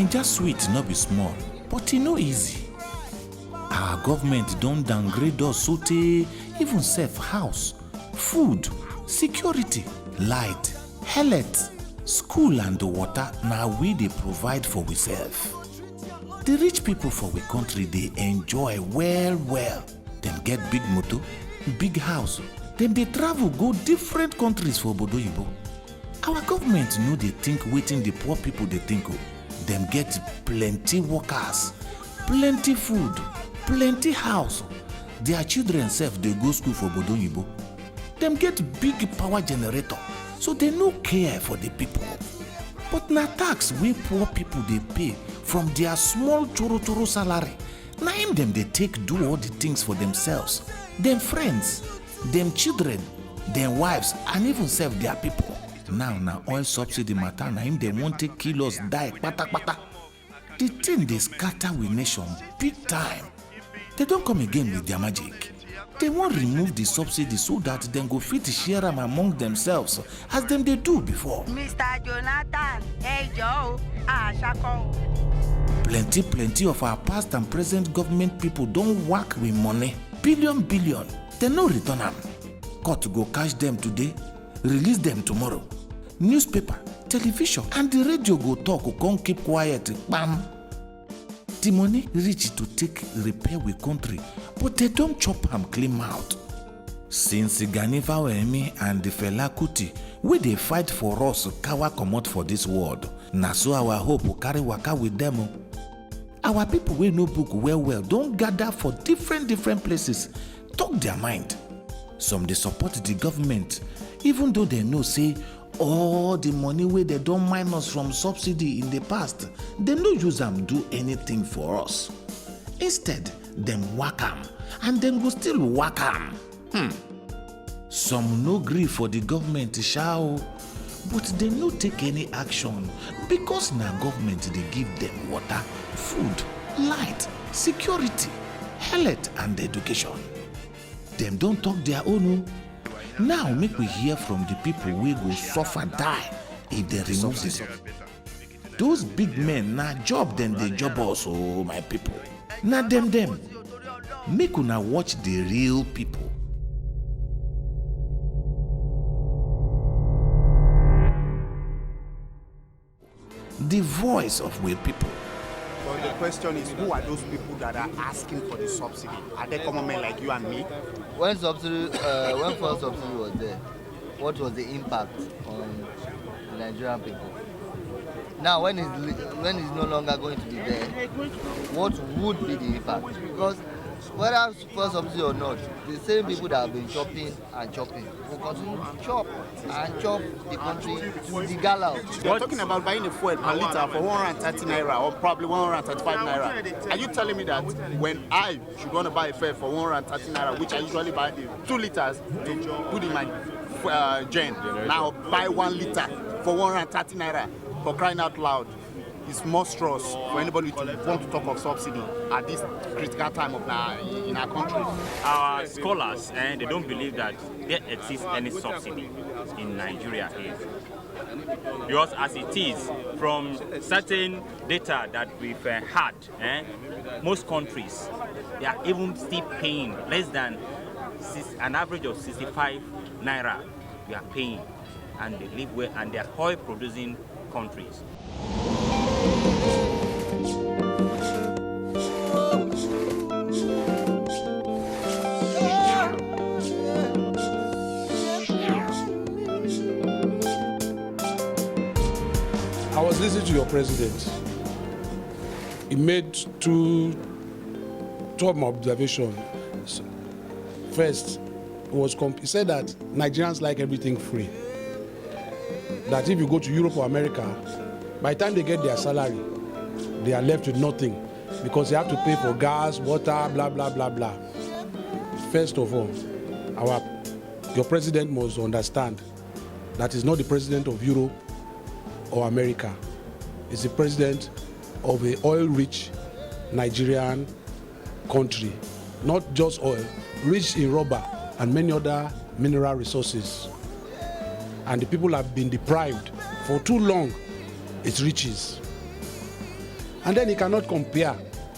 Naija sweet no be small, but e no easy. Our government don downgrade us sotey even sef house, food, security, light, health, school and water na we dey provide for we sef. The rich people for we country dey enjoy well well. Dem get big motor, big house, dem dey travel go different countries for obodo oyibo. Our government no dey think wetin the poor people dey think o. Dem get plenty workers, plenty food, plenty house. Their children sef dey go school for obodo oyibo. Dem get big power generator, so they no care for the people. But na tax wey poor people dey pay from their small choro salary, na im dem dey take do all the things for themselves, dem friends, dem children, dem wives and even sef their people. Now na oil subsidy matter na im dem wan take kill us die kpatakpata. The thing dey scatter we nation big time. They don come again with their magic. They wan remove the subsidy so that dem go fit share am among themselves as dem dey do before. Mr. Jonathan, hey Joe, Ashako. Plenty of our past and present government people don whack with money, billion, dem no return am. Court go catch them today, release them tomorrow. Newspaper, television and the radio go talk, come keep quiet, bam. The money reach to take repair we country, but they don't chop am clean mouth. Since Ganiva Wemi and the Fela Kuti, we dey fight for us kawa comot for this world. Na so our hope will carry waka with them. Our people wey no book well don gather for different places, talk their mind. Some dey support the government, even though they know say all the money wey they don minus from subsidy in the past, they no use am do anything for us. Instead, dem whack am, and dem go still whack am. Some no gree for the government sha o, but they no take any action because na government dey give them water, food, light, security, health and education. Dem don talk their own o. Now make we hear from the people wey go suffer die if they remove the subsidy. Those big men na job dem dey job us o, my people. Na dem. Make una watch the real people. The voice of we people. Well, the question is, who are those people that are asking for the subsidy? Are they common men like you and me? When fuel subsidy was there, what was the impact on the Nigerian people? Now, when it's no longer going to be there, what would be the impact? Because whether fuel subsidy or not, the same people that have been chopping will continue to chop the country to the gallows. You're talking about buying a fuel per litre for 130 naira or probably 135 naira. Are you telling me that when I should want to buy a fuel for 130 naira, which I usually buy 2 litres to put in my gen, now buy 1 litre for 130 naira, for crying out loud? It's monstrous for anybody to want to talk of subsidy at this critical time in our country. Our scholars, they don't believe that there exists any subsidy in Nigeria here. Because as it is, from certain data that we've had, most countries, they are even still paying less than an average of 65 naira. We are paying, and they live well, and they are oil producing countries. I was listening to your president. He made two observations. First, he said that Nigerians like everything free. That if you go to Europe or America, by the time they get their salary, they are left with nothing because they have to pay for gas, water, blah, blah, blah, blah. First of all, your president must understand that he's not the president of Europe or America. He's the president of an oil-rich Nigerian country. Not just oil, rich in rubber and many other mineral resources. And the people have been deprived for too long its riches. And then he cannot compare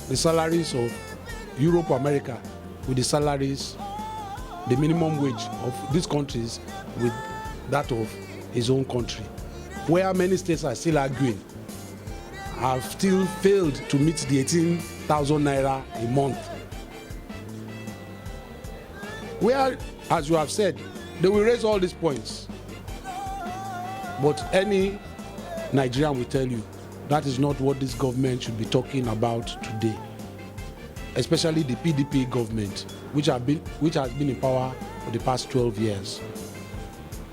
the salaries of Europe or America with the salaries, the minimum wage of these countries with that of his own country, where many states are still arguing, have still failed to meet the 18,000 naira a month. Where, as you have said, they will raise all these points. But any Nigerian will tell you that is not what this government should be talking about today, especially the PDP government, which has been in power for the past 12 years.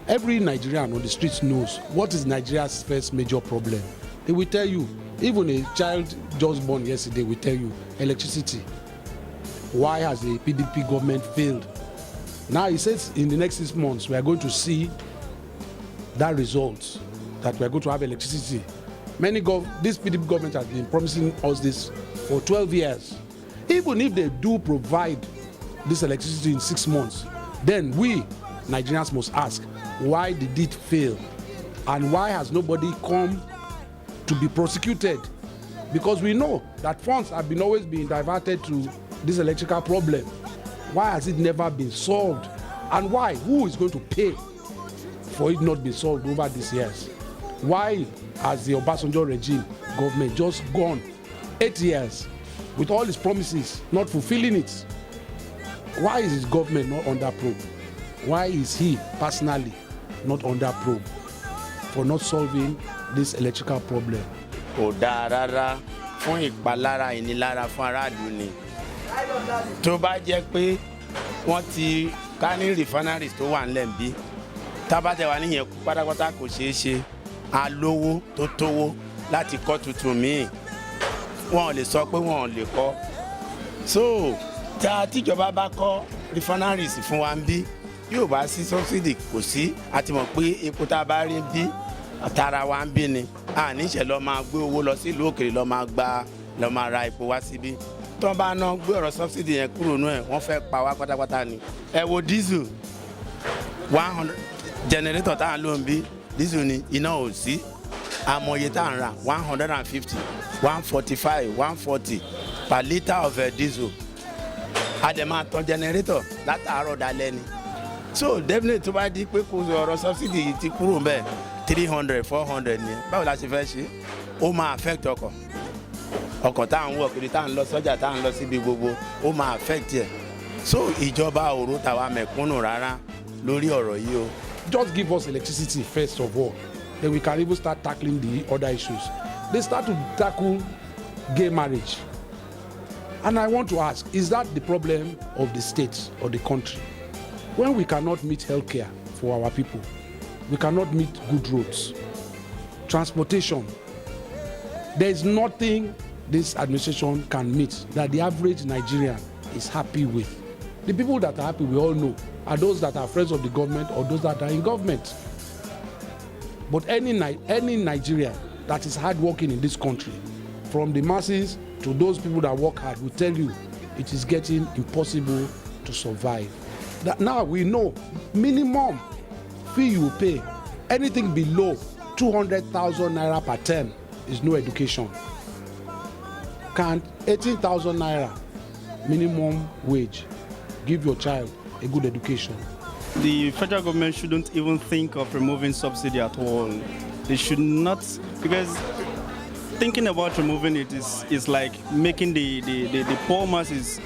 Every Nigerian on the streets knows what is Nigeria's first major problem. They will tell you, even a child just born yesterday will tell you, electricity. Why has the PDP government failed? Now he says in the next 6 months we are going to see that result, that we are going to have electricity. This PDP government has been promising us this for 12 years. Even if they do provide this electricity in 6 months, then we Nigerians must ask, why did it fail? And why has nobody come to be prosecuted? Because we know that funds have been always being diverted to this electrical problem. Why has it never been solved? And why? Who is going to pay for it not being solved over these years? Why has the Obasanjo regime government just gone 8 years with all his promises not fulfilling it? Why is his government not under probe? Why is he personally not under probe for not solving this electrical problem? Kò dáa rárá fún ìpalára ìnilára fún aráàlú ni. Tó bá jẹ́ pé wọ́n ti ká ní refineries tó wà nílẹ̀ níbí, tá bá tẹ̀ wá níyẹn kú pátápátá kò ṣeé ṣe, a lówó tó tówó láti kọ́ tuntun míì. Wọ́n ò lè sọ pé wọ́n ò lè kọ́. So tíjọba bá kọ́ refineries fún wa níbí, yóò bá sí subsidy kò sí, a ti mọ̀ pé epo tá a bá rí bí tara wa ń bí ni, a ní ṣe lọ máa gbé owó lọ sí ìlú òkèèrè lọ máa ra epo wá síbí. Tó bá ná gbé ọ̀rọ̀ subsidy yẹn kúrò nú ẹ̀, wọ́n fẹ́ pa wá pátápátá ni. Ẹ wo diesel 100 generator tá à ń lò ń bí, diesel ni iná ò sí, àmọ̀ye tá à ń rà 150 145 140 per litre of diesel. A dẹ̀ máa tan generator látàárọ̀ dalẹ́ ni. So definitely tó bá di pé kò ọ̀rọ̀ subsidy yìí ti kúrò ń bẹ̀ 300 400 ni, báwo la ṣe fẹ́ ṣe? Ó máa affect ọkọ̀ tá à ń wọ̀ kiri, tá à ń lọ sọ́jà, tá à ń lọ síbi gbogbo, ó máa affect ẹ̀. So ìjọba ò rò tàwa mẹ̀kúnnù rárá lórí ọ̀rọ̀ yìí o. Just give us electricity first of all, then we can even start tackling the other issues. They start to tackle gay marriage. And I want to ask, is that the problem of the state or the country? When we cannot meet healthcare for our people, we cannot meet good roads, transportation, there is nothing this administration can meet that the average Nigerian is happy with. The people that are happy, we all know, are those that are friends of the government or those that are in government. But any Nigerian that is hardworking in this country, from the masses to those people that work hard, will tell you it is getting impossible to survive. That now we know minimum fee you pay, anything below 200,000 naira per term is no education. Can 18,000 naira minimum wage give your child a good education? The federal government shouldn't even think of removing subsidy at all. They should not, because thinking about removing it is like making the poor masses,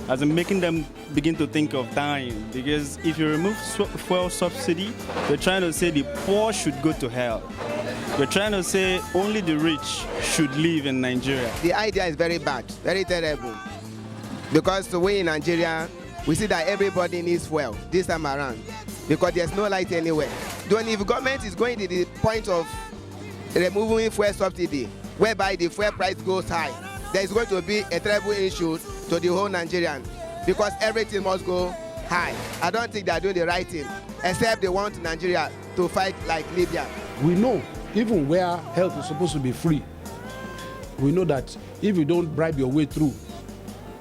as in making them begin to think of dying. Because if you remove fuel subsidy, you're trying to say the poor should go to hell. You're trying to say only the rich should live in Nigeria. The idea is very bad, very terrible. Because the way in Nigeria, we see that everybody needs fuel this time around, because there's no light anywhere. Then if government is going to the point of removing fuel subsidy, whereby the fuel price goes high, there is going to be a terrible issue to the whole Nigerian, because everything must go high. I don't think they are doing the right thing, except they want Nigeria to fight like Libya. We know, even where health is supposed to be free, we know that if you don't bribe your way through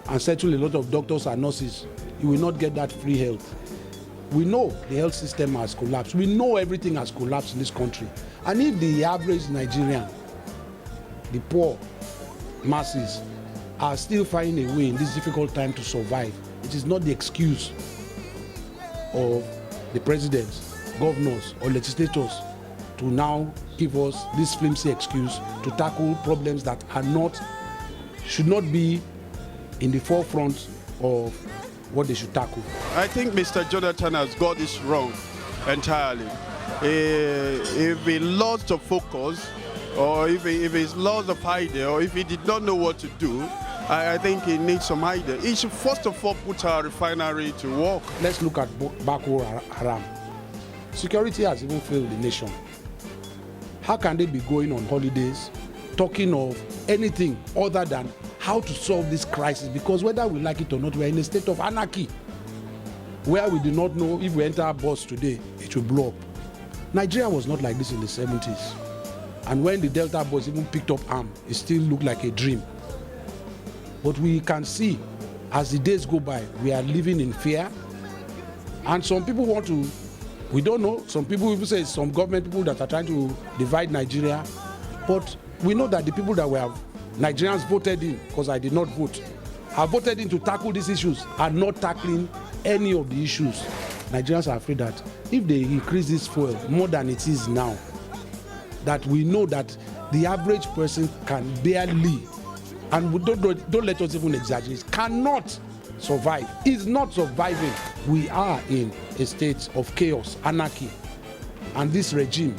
and settle a lot of doctors and nurses, you will not get that free health. We know the health system has collapsed. We know everything has collapsed in this country. And if the average Nigerian the poor masses are still finding a way in this difficult time to survive. It is not the excuse of the presidents, governors, or legislators to now give us this flimsy excuse to tackle problems that should not be in the forefront of what they should tackle. I think Mr. Jonathan has got this wrong entirely. If he lost the focus, or if he's lost the idea, or if he did not know what to do, I think he needs some idea. He should first of all put our refinery to work. Let's look at Boko Haram. Security has even failed the nation. How can they be going on holidays, talking of anything other than how to solve this crisis? Because whether we like it or not, we are in a state of anarchy, where we do not know if we enter a bus today, it will blow up. Nigeria was not like this in the 70s. And when the Delta boys even picked up arms, it still looked like a dream. But we can see, as the days go by, we are living in fear. And some people want to, we don't know, some people even say some government people that are trying to divide Nigeria. But we know that the people that Nigerians voted in, because I did not vote, have voted in to tackle these issues, are not tackling any of the issues. Nigerians are afraid that if they increase this fuel more than it is now, that we know that the average person can barely, and we don't let us even exaggerate, cannot survive, is not surviving. We are in a state of chaos, anarchy. And this regime,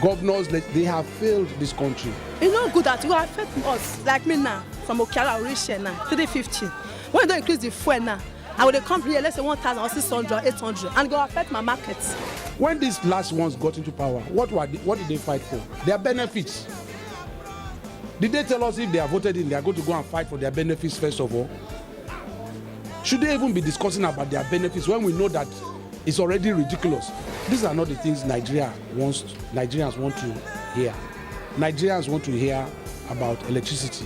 governors, they have failed this country. It's not good that you affect us, like me now, from Okara, reach now, 350. When they increase the fuel now, I will come here, let's say 1,600, 800, and go affect my markets. When these last ones got into power, what did they fight for? Their benefits. Did they tell us if they are voted in, they are going to go and fight for their benefits first of all? Should they even be discussing about their benefits when we know that it's already ridiculous? These are not the things Nigerians want to hear. Nigerians want to hear about electricity.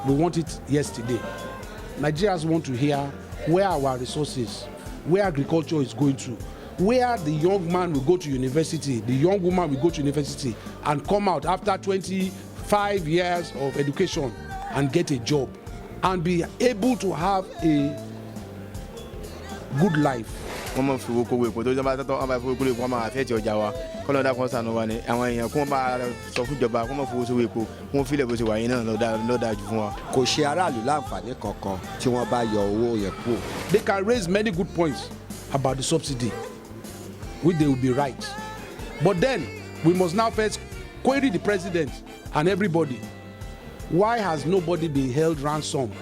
We want it yesterday. Nigerians want to hear where our resources, where agriculture is going to, where the young man will go to university, the young woman will go to university and come out after 25 years of education and get a job and be able to have a good life. They can raise many good points about the subsidy, which they will be right. But then we must now first query the president and everybody. Why has nobody been held ransom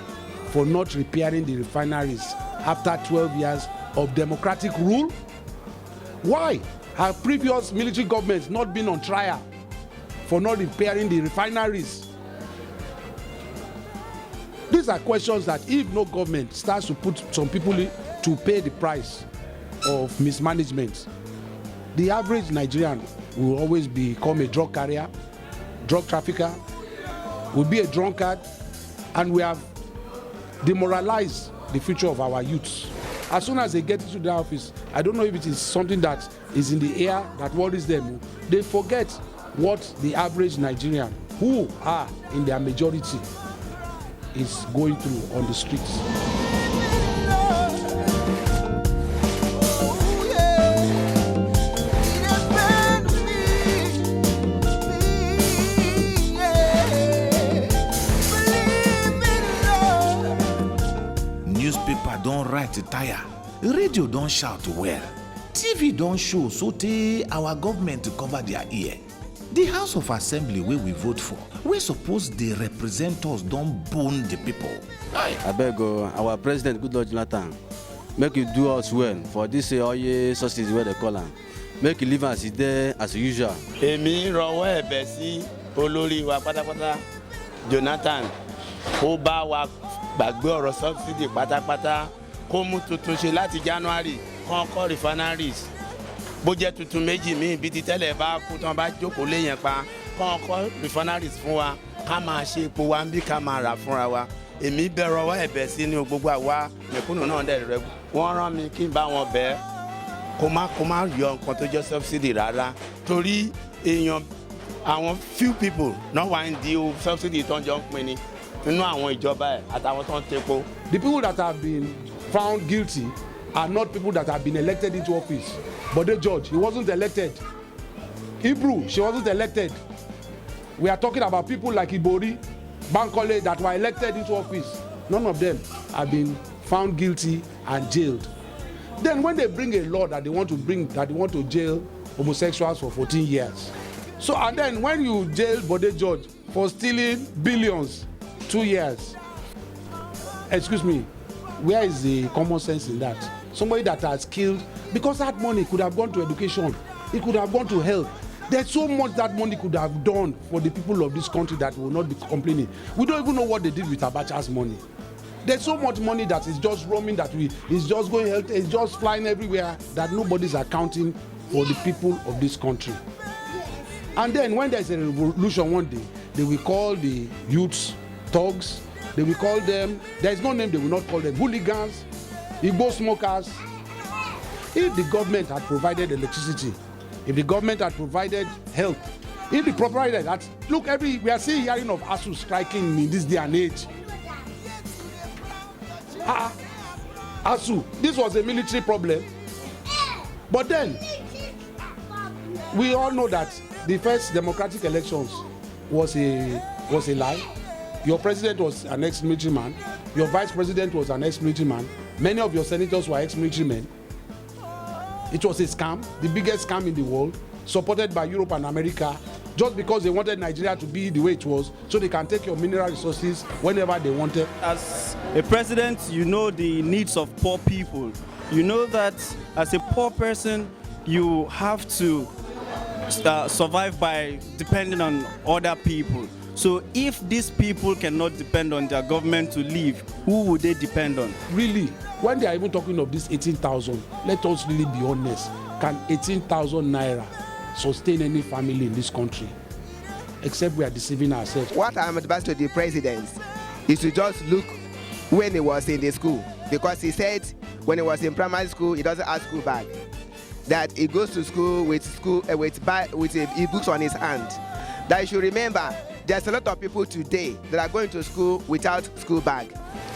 for not repairing the refineries after 12 years of democratic rule? Why have previous military governments not been on trial for not repairing the refineries? These are questions that if no government starts to put some people to pay the price of mismanagement, the average Nigerian will always become a drug carrier, drug trafficker, will be a drunkard, and we have demoralized the future of our youths. As soon as they get into the office, I don't know if it is something that is in the air that worries them. They forget what the average Nigerian, who are in their majority, is going through on the streets. Newspaper don't write tire, radio don't shout well, TV don't show so our government to cover their ear. The House of Assembly where we vote for, we suppose they represent us don't bone the people. I beg our president, good Lord Jonathan, make you do us well for this oil subsidy where they call him. Make you live as it there as usual. Èmi rọwọ́ ẹ̀bẹ̀ sí olórí wa pátápátá Jonathan ó bá wa gbàgbé ọ̀rọ̀ subsidy pátápátá kó mú tuntun ṣe láti January kán kọ́ refineries bó jẹ́ tuntun méjì míì bí ti tẹ́lẹ̀ bá kú tán bá jókòó léyìn pa kán kọ́ refineries fún wa ká máa ṣe epo wa bí ká máa rà fúnra wa. Èmi bẹ̀ rọwọ́ ẹ̀bẹ̀ sí ní gbogbo àwa mẹ̀kúnnù náà dẹ̀ rẹ̀ wọ́n rán mi kí n bá wọn bẹ̀ kó má yọ nǹkan tó jẹ́ subsidy rárá torí èèyàn àwọn few people náà wà ń di subsidy tó ń jọ ń pín ní nínú àwọn ìjọba ẹ̀ àtàwọn tó ń tepo. The people that have been found guilty are not people that have been elected into office. But the judge, he wasn't elected. Ibru, she wasn't elected. We are talking about people like Ibori, Bankole that were elected into office. None of them have been found guilty and jailed. Then when they bring a law that they want to jail homosexuals for 14 years. So and then when you jail Bode George for stealing billions, 2 years. Excuse me, where is the common sense in that? Somebody that has killed, because that money could have gone to education, it could have gone to health. There's so much that money could have done for the people of this country that will not be complaining. We don't even know what they did with Abacha's money. There's so much money that is just roaming, is just going health, it's just flying everywhere, that nobody's accounting for the people of this country. And then when there's a revolution one day, they will call the youths thugs, they will call them, there's no name they will not call them, hooligans, Igbo smokers. If the government had provided electricity, if the government had provided health, if the provider that, look, we are still hearing of ASU striking in this day and age. ASU, this was a military problem. But then, we all know that the first democratic elections was a lie. Your president was an ex-military man. Your vice president was an ex-military man. Many of your senators were ex-military men. It was a scam, the biggest scam in the world, supported by Europe and America, just because they wanted Nigeria to be the way it was, so they can take your mineral resources whenever they wanted. As a president, you know the needs of poor people. You know that as a poor person, you have to survive by depending on other people. So if these people cannot depend on their government to live, who would they depend on? Really, when they are even talking of this 18,000, let us really be honest. Can 18,000 naira sustain any family in this country? Except we are deceiving ourselves. What I'm advised to the president is to just look when he was in the school, because he said when he was in primary school, he doesn't have school bag. That he goes to school with books on his hand. That you should remember, there's a lot of people today that are going to school without school bag.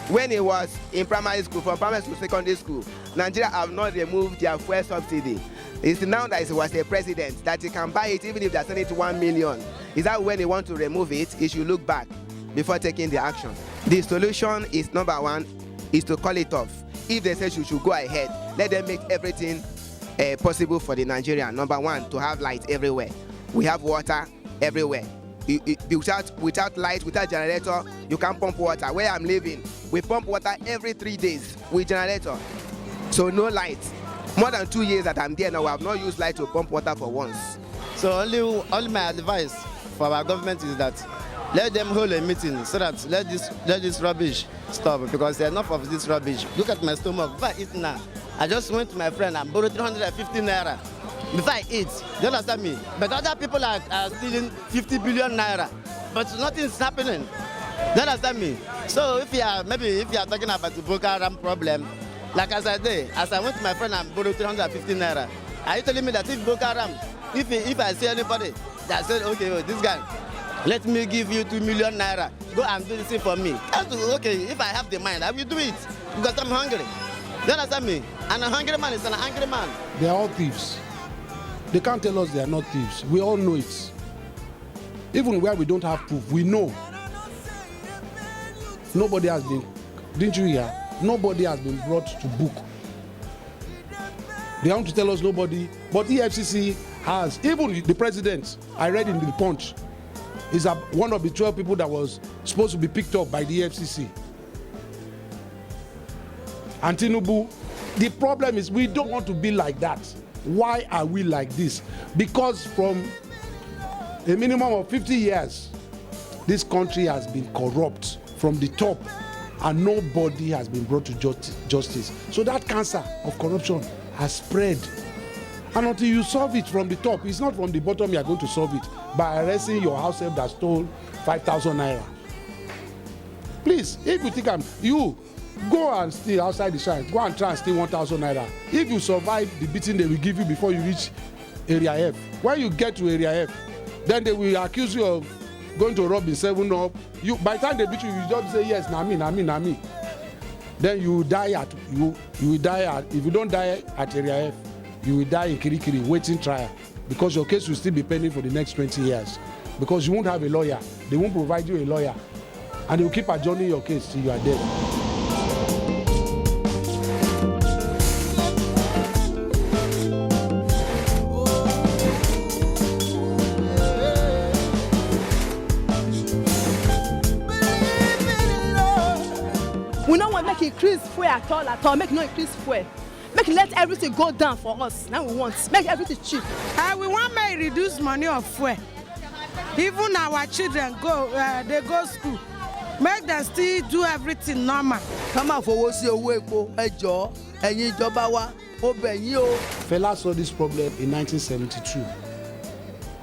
When he was in primary school, from primary school to secondary school, Nigeria have not removed their fuel subsidy. It's now that he was a president that he can buy it even if they're selling it to 1 million. Is that when he wants to remove it, he should look back before taking the action. The solution is, number one, is to call it off. If they say you should go ahead, let them make everything possible for the Nigerian. Number one, to have light everywhere. We have water everywhere. Without light, without generator, you can't pump water. Where I'm living, we pump water every 3 days with generator. So no light. More than 2 years that I'm there now, I have not used light to pump water for once. So only my advice for our government is that let them hold a meeting so that let this rubbish stop, because there's enough of this rubbish. Look at my stomach. If I eat now, I just went to my friend and borrowed 350 naira. Before I eat, you understand me? But other people are stealing 50 billion naira, but nothing's happening. You understand me? So if you are talking about the Boko Haram problem, like as I went to my friend and borrowed 350 naira, are you telling me that if Boko Haram, if I see anybody that said, okay, this guy, let me give you 2 million naira, go and do this thing for me. Okay, if I have the mind, I will do it, because I'm hungry. You understand me? And a hungry man is an angry man. They are all thieves. They can't tell us they are not thieves. We all know it. Even where we don't have proof, we know. Nobody has been, didn't you hear? Nobody has been brought to book. They want to tell us nobody, but EFCC has. Even the president, I read in the Punch, is one of the 12 people that was supposed to be picked up by the EFCC. And Tinubu, the problem is we don't want to be like that. Why are we like this? Because from a minimum of 50 years, this country has been corrupt from the top, and nobody has been brought to justice. So that cancer of corruption has spread. And until you solve it from the top, it's not from the bottom you are going to solve it by arresting your house help that stole 5,000 naira. Please, if you think you go and steal outside the shrine, go and try and steal 1,000 naira. If you survive the beating they will give you before you reach area F, when you get to area F, Then they will accuse you of going to rob in 7-Up. You, by the time they beat you, you just say yes, na me. Then you will die at if you don't die at Area F, you will die in Kirikiri waiting trial, because your case will still be pending for the next 20 years, because you won't have a lawyer. They won't provide you a lawyer, and they will keep adjourning your case till you are dead. We don't want to make it increase fuel at all, make no increase fuel. Make it let everything go down for us. Now we want, make everything cheap. We want to reduce money of fuel. Even our children they go school. Make them still do everything normal. Come on for what's your way, Ejo, and you Jobawa, Oben you. Fela saw this problem in 1972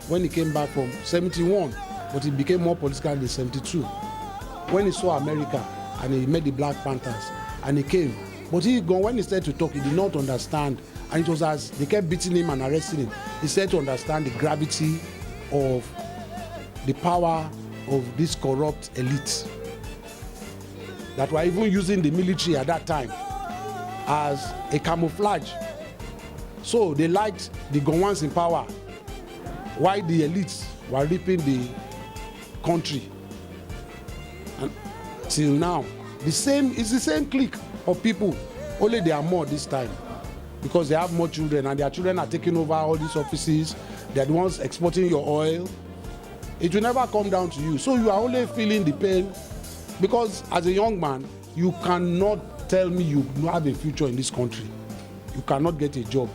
when he came back from 71, but he became more political in 72. When he saw America and he met the Black Panthers and he came. But when he started to talk, he did not understand. And it was as they kept beating him and arresting him, he started to understand the gravity of the power of this corrupt elite that were even using the military at that time as a camouflage. So they liked the Gowans in power, while the elites were ripping the country. And till now, it's the same clique of people, only they are more this time because they have more children and their children are taking over all these offices. They are the ones exporting your oil. It will never come down to you. So you are only feeling the pain because as a young man, you cannot tell me you have a future in this country. You cannot get a job.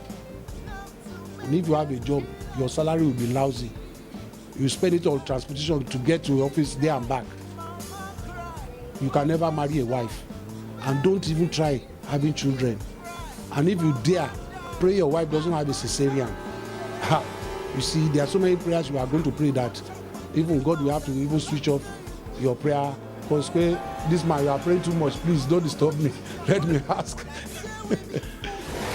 And if you have a job, your salary will be lousy. You spend it on transportation to get to the office there and back. You can never marry a wife. And don't even try having children. And if you dare, pray your wife doesn't have a cesarean. You see, there are so many prayers you are going to pray that even God will have to even switch off your prayer. Because this man, you are praying too much. Please don't disturb me. Let me ask.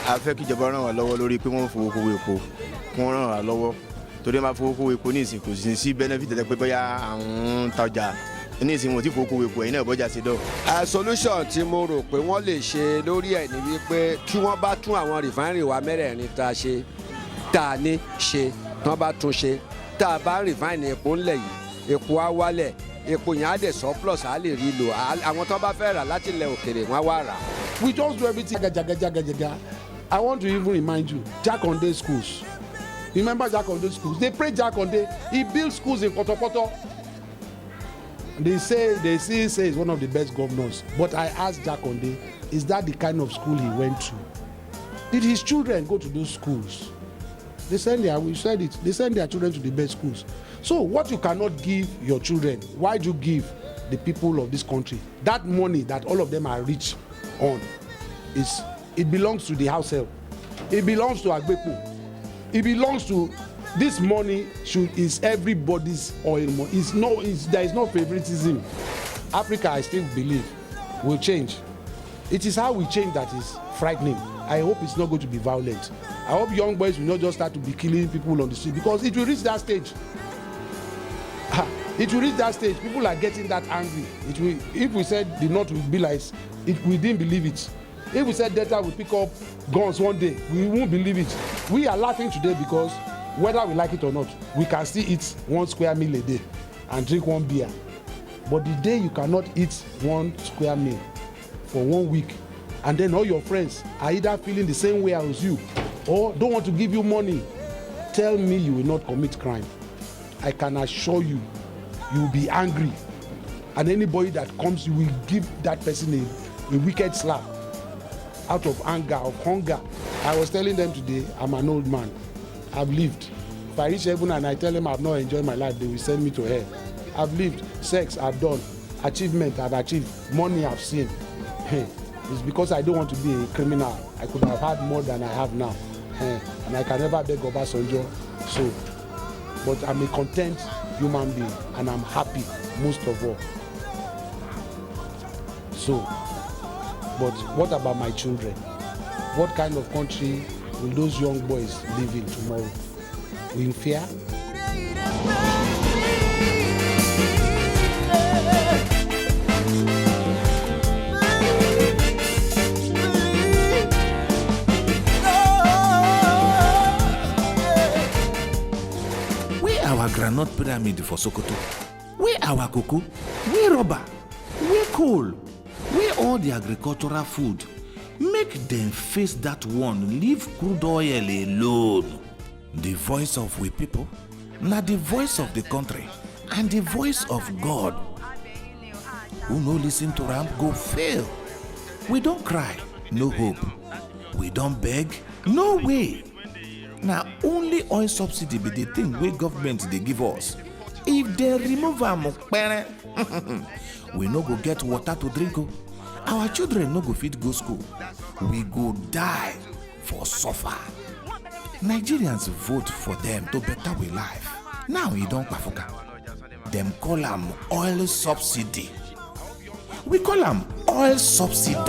A fẹ́ kí ìjọba ràn wá lọ́wọ́ lórí pé wọ́n fowó kówó epo kí wọ́n ràn wá lọ́wọ́ torí máa fowó kówó epo ní ìsìn kò sí sí benefit tẹ́lẹ̀ pé bóyá àwọn tajà ní ìsìn wọn tí fowó kówó epo ẹ̀yin náà bọ́jà ṣe dọ̀. Solution tí mo rò pé wọ́n lè ṣe lórí ẹ̀ ni wípé tí wọ́n bá tún àwọn refinery wa mẹ́rẹ̀ẹ̀rin tá a ṣe tá a ní ṣe tí wọ́n bá tún ṣe tá a bá refine epo ńlẹ̀ yìí epo á wálẹ̀ epo yẹn á dẹ̀ surplus á lè rí lò àwọn tó bá fẹ́ rà láti ilẹ̀ òkèrè wọ́n á wá rà. We just do everything jaga. I want to even remind you, Jakonde schools. Remember Jakonde schools? They pray Jakonde. He built schools in Kotopoto. They still say he's one of the best governors. But I asked Jakonde, is that the kind of school he went to? Did his children go to those schools? They send their children to the best schools. So what you cannot give your children, why do you give the people of this country? That money that all of them are rich on, it belongs to the house help. It belongs to Agbepo. It belongs to this money is everybody's oil money. There is no favoritism. Africa, I still believe, will change. It is how we change that is frightening. I hope it's not going to be violent. I hope young boys will not just start to be killing people on the street because it will reach that stage. It will reach that stage. People are getting that angry. If we said the North will be like, we didn't believe it. If we said Delta will pick up guns one day, we won't believe it. We are laughing today because whether we like it or not, we can still eat 1 square meal a day and drink 1 beer. But the day you cannot eat 1 square meal for 1 week, and then all your friends are either feeling the same way as you or don't want to give you money, tell me you will not commit crime. I can assure you, you will be angry. And anybody that comes, you will give that person a wicked slap out of anger, of hunger. I was telling them today, I'm an old man. I've lived. If I reach heaven and I tell them I've not enjoyed my life, they will send me to hell. I've lived. Sex, I've done. Achievement, I've achieved. Money, I've seen. It's because I don't want to be a criminal. I could have had more than I have now. And I can never beg Obasanjo. So, but I'm a content human being and I'm happy most of all. So, but what about my children? What kind of country will those young boys live in tomorrow? In fear? Our groundnut pyramid for Sokoto, where our cocoa, where rubber, where coal, where all the agricultural food. Make them face that one, leave crude oil alone. The voice of we people, not the voice of the country, and the voice of God. Who no listen to Ram go fail. We don't cry, no hope. We don't beg, no way. Now only oil subsidy be the thing where government they give us. If they remove am, we no go get water to drink. Our children no go fit go school. We go die for suffer. Nigerians vote for them to better we life. Now you don't pafuka. Them call them oil subsidy. We call them oil subsidy.